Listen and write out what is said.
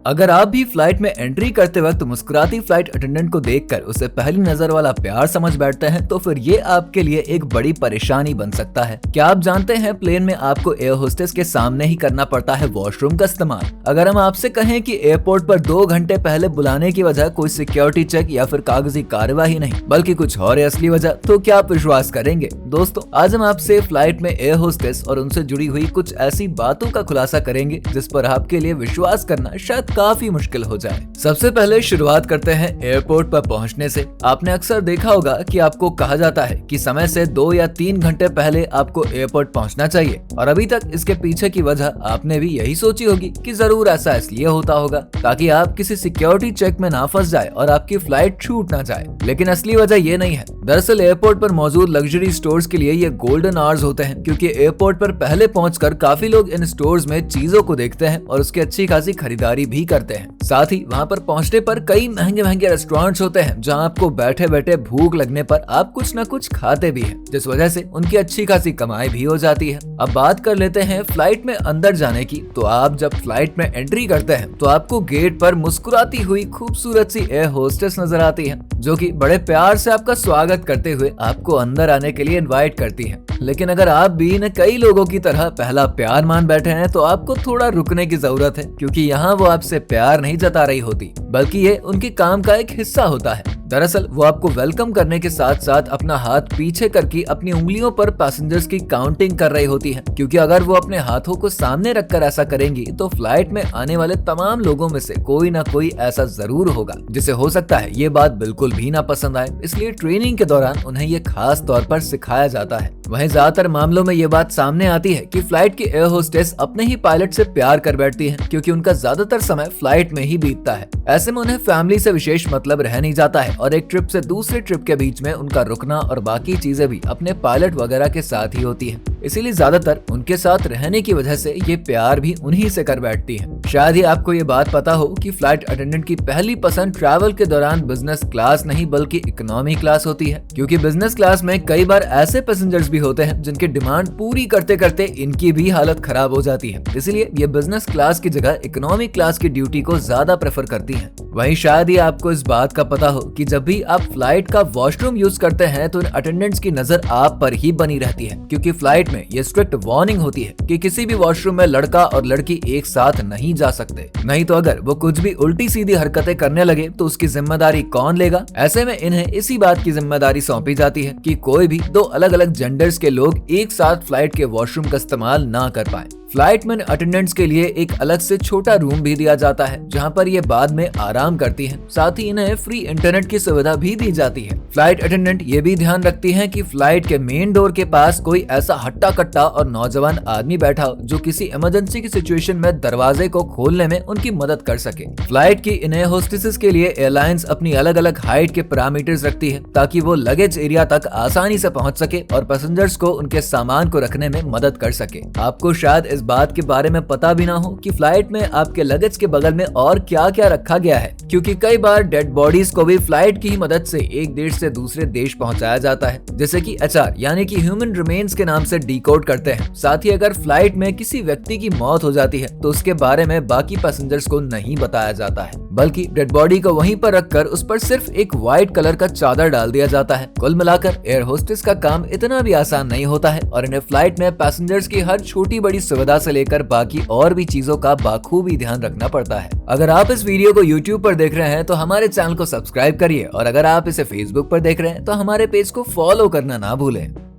अगर आप भी फ्लाइट में एंट्री करते वक्त मुस्कुराती फ्लाइट अटेंडेंट को देखकर उसे पहली नजर वाला प्यार समझ बैठते हैं तो फिर ये आपके लिए एक बड़ी परेशानी बन सकता है। क्या आप जानते हैं प्लेन में आपको एयर होस्टेस के सामने ही करना पड़ता है वॉशरूम का इस्तेमाल। अगर हम आपसे कहें कि एयरपोर्ट पर 2 घंटे पहले बुलाने की वजह कोई सिक्योरिटी चेक या फिर कागजी कार्यवाही नहीं बल्कि कुछ और असली वजह, तो क्या आप विश्वास करेंगे? दोस्तों, आज हम आपसे फ्लाइट में एयर होस्टेस और उनसे जुड़ी हुई कुछ ऐसी बातों का खुलासा करेंगे जिस पर आपके लिए विश्वास करना शायद काफी मुश्किल हो जाए। सबसे पहले शुरुआत करते हैं एयरपोर्ट पर पहुंचने से। आपने अक्सर देखा होगा कि आपको कहा जाता है कि समय से 2 या 3 घंटे पहले आपको एयरपोर्ट पहुंचना चाहिए, और अभी तक इसके पीछे की वजह आपने भी यही सोची होगी कि जरूर ऐसा इसलिए होता होगा ताकि आप किसी सिक्योरिटी चेक में ना फंस जाए और आपकी फ्लाइट छूट ना जाए। लेकिन असली वजह ये नहीं है। दरअसल एयरपोर्ट पर मौजूद लग्जरी स्टोर्स के लिए ये गोल्डन आवर्स होते हैं, क्योंकि एयरपोर्ट पर पहले पहुंचकर काफी लोग इन स्टोर्स में चीजों को देखते हैं और उसकी अच्छी खासी खरीदारी भी करते हैं। साथ ही वहाँ पर पहुँचने पर कई महंगे महंगे रेस्टोरेंट्स होते हैं जहाँ आपको बैठे बैठे भूख लगने पर आप कुछ न कुछ खाते भी हैं, जिस वजह से उनकी अच्छी खासी कमाई भी हो जाती है। अब बात कर लेते हैं फ्लाइट में अंदर जाने की। तो आप जब फ्लाइट में एंट्री करते हैं तो आपको गेट पर मुस्कुराती हुई खूबसूरत सी एयर होस्टेस नजर आती है, जो कि बड़े प्यार से आपका स्वागत करते हुए आपको अंदर आने के लिए इनवाइट करती है। लेकिन अगर आप भी इन कई लोगों की तरह पहला प्यार मान बैठे हैं तो आपको थोड़ा रुकने की जरूरत है, क्योंकि यहाँ वो आपसे प्यार नहीं जता रही होती बल्कि ये उनके काम का एक हिस्सा होता है। दरअसल वो आपको वेलकम करने के साथ साथ अपना हाथ पीछे करके अपनी उंगलियों पर पैसेंजर्स की काउंटिंग कर रही होती है, क्योंकि अगर वो अपने हाथों को सामने रखकर ऐसा करेंगी तो फ्लाइट में आने वाले तमाम लोगों में से कोई ना कोई ऐसा जरूर होगा जिसे हो सकता है ये बात बिल्कुल भी ना पसंद आए। इसलिए ट्रेनिंग के दौरान उन्हें ये खास तौर पर सिखाया जाता है। वहीं ज्यादातर मामलों में ये बात सामने आती है कि फ्लाइट की एयर होस्टेस अपने ही पायलट से प्यार कर बैठती है, क्योंकि उनका ज्यादातर समय फ्लाइट में ही बीतता है। ऐसे में उन्हें फैमिली से विशेष मतलब रह नहीं जाता है और एक ट्रिप से दूसरे ट्रिप के बीच में उनका रुकना और बाकी चीजें भी अपने पायलट वगैरह के साथ ही होती है। इसीलिए ज्यादातर उनके साथ रहने की वजह से ये प्यार भी उन्हीं से कर बैठती है। शायद ही आपको ये बात पता हो कि फ्लाइट अटेंडेंट की पहली पसंद ट्रैवल के दौरान बिजनेस क्लास नहीं बल्कि इकोनॉमी क्लास होती है, क्योंकि बिजनेस क्लास में कई बार ऐसे पैसेंजर्स भी होते हैं जिनकी डिमांड पूरी करते करते इनकी भी हालत खराब हो जाती है। इसलिए ये बिजनेस क्लास की जगह इकोनॉमी क्लास की ड्यूटी को ज्यादा प्रेफर करती है। वहीं शायद ही आपको इस बात का पता हो कि जब भी आप फ्लाइट का वॉशरूम यूज करते हैं तो इन अटेंडेंट्स की नजर आप पर ही बनी रहती है, क्योंकि फ्लाइट में ये स्ट्रिक्ट वार्निंग होती है कि किसी भी वॉशरूम में लड़का और लड़की एक साथ नहीं जा सकते, नहीं तो अगर वो कुछ भी उल्टी सीधी हरकतें करने लगे तो उसकी जिम्मेदारी कौन लेगा। ऐसे में इन्हें इसी बात की जिम्मेदारी सौंपी जाती है कि कोई भी 2 अलग अलग जेंडर्स के लोग एक साथ फ्लाइट के वॉशरूम का इस्तेमाल ना कर पाए। फ्लाइट में अटेंडेंट्स के लिए एक अलग से छोटा रूम भी दिया जाता है जहां पर ये बाद में आराम करती हैं। साथ ही इन्हें फ्री इंटरनेट की सुविधा भी दी जाती है। फ्लाइट अटेंडेंट ये भी ध्यान रखती हैं कि फ्लाइट के मेन डोर के पास कोई ऐसा हट्टा कट्टा और नौजवान आदमी बैठा हो जो किसी इमरजेंसी की सिचुएशन में दरवाजे को खोलने में उनकी मदद कर सके। फ्लाइट की इन होस्टेसेस के लिए एयरलाइंस अपनी अलग अलग हाइट के पैरामीटर्स रखती है ताकि वो लगेज एरिया तक आसानी से पहुंच सके और पैसेंजर्स को उनके सामान को रखने में मदद कर सके। आपको शायद इस बात के बारे में पता भी ना हो कि फ्लाइट में आपके लगेज के बगल में और क्या क्या रखा गया है, क्योंकि कई बार डेड बॉडीज को भी फ्लाइट की ही मदद से एक देश से दूसरे देश पहुंचाया जाता है, जैसे कि HR यानी कि ह्यूमन रिमेन्स के नाम से डिकोड करते हैं। साथ ही अगर फ्लाइट में किसी व्यक्ति की मौत हो जाती है तो उसके बारे में बाकी पैसेंजर्स को नहीं बताया जाता है, बल्कि डेड बॉडी को वहीं पर रखकर उस पर सिर्फ एक व्हाइट कलर का चादर डाल दिया जाता है। कुल मिलाकर एयर होस्टेस का काम इतना भी आसान नहीं होता है और इन्हें फ्लाइट में पैसेंजर्स की हर छोटी बड़ी सुविधा से लेकर बाकी और भी चीजों का बाखूबी ध्यान रखना पड़ता है। अगर आप इस वीडियो को YouTube पर देख रहे हैं तो हमारे चैनल को सब्सक्राइब करिए, और अगर आप इसे Facebook पर देख रहे हैं तो हमारे पेज को फॉलो करना ना भूलें।